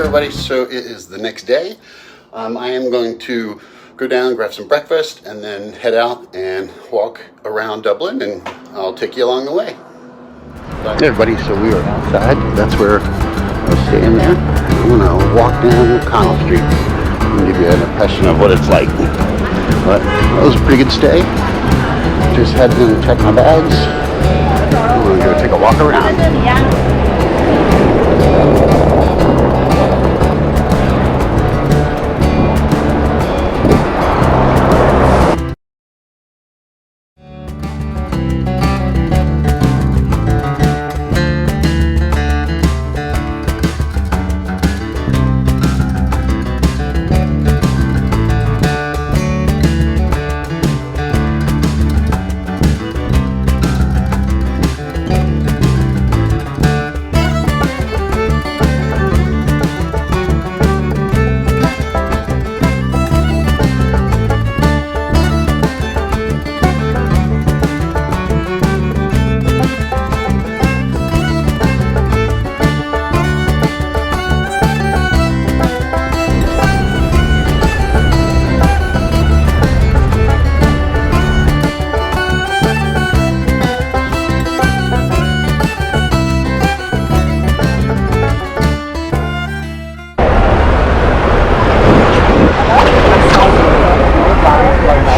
everybody, so it is the next day. I am going to go down, grab some breakfast, and then head out and walk around Dublin, and I'll take you along the way. Hey everybody, so we are outside. That's where I was staying there. I'm gonna walk down Connell Street and give you an impression of what it's like. But that was a pretty good stay. Just had to check my bags. I'm gonna go take a walk around.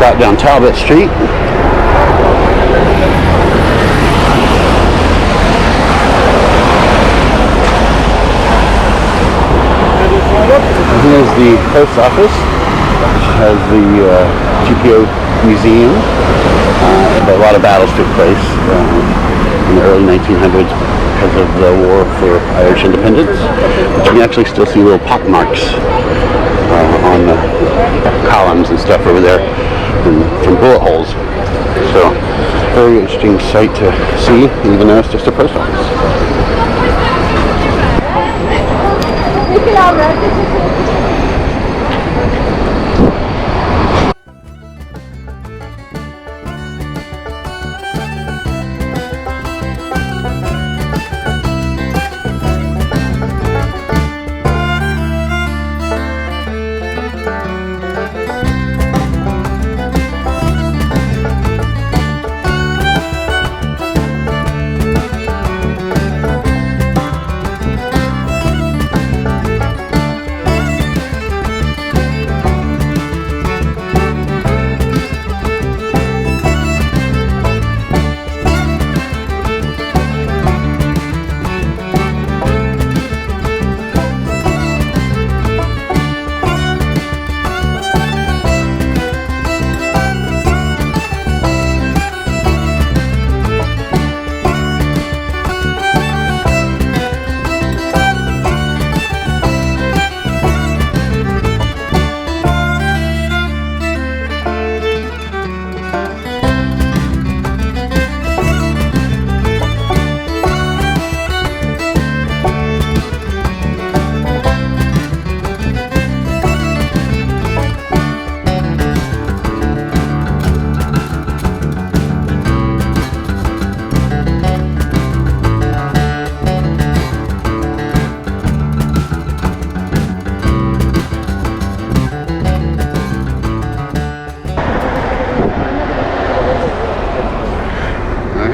Shot down Talbot Street. Here's the post office, which has the GPO museum. But a lot of battles took place in the early 1900s because of the war for Irish independence. But you can actually still see little pock marks on the columns and stuff over there from bullet holes. So, very interesting sight to see, even though it's just a post office.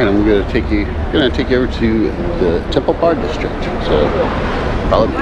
I'm going to take you over to the Temple Bar District. So follow me.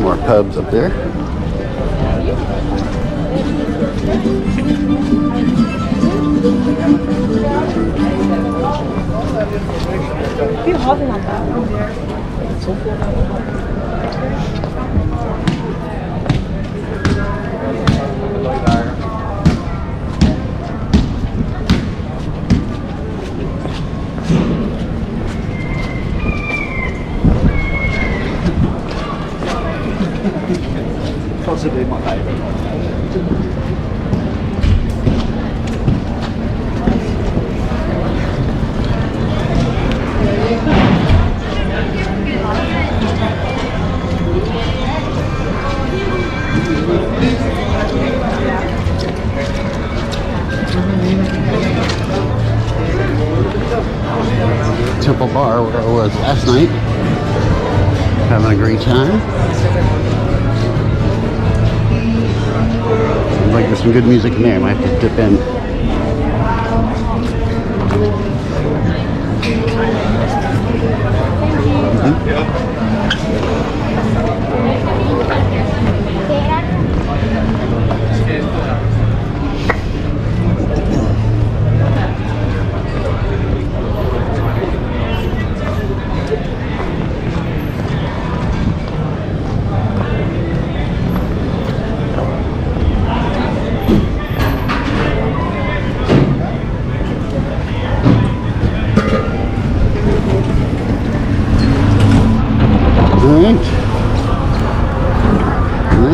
More pubs up there. Possibly my favourite. Temple Bar where I was last night. Having a great time. Seems like there's some good music in there. I might have to dip in.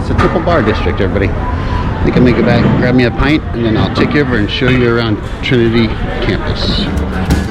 That's the Triple Bar District, everybody. I think I'm gonna go back, grab me a pint, and then I'll take you over and show you around Trinity campus.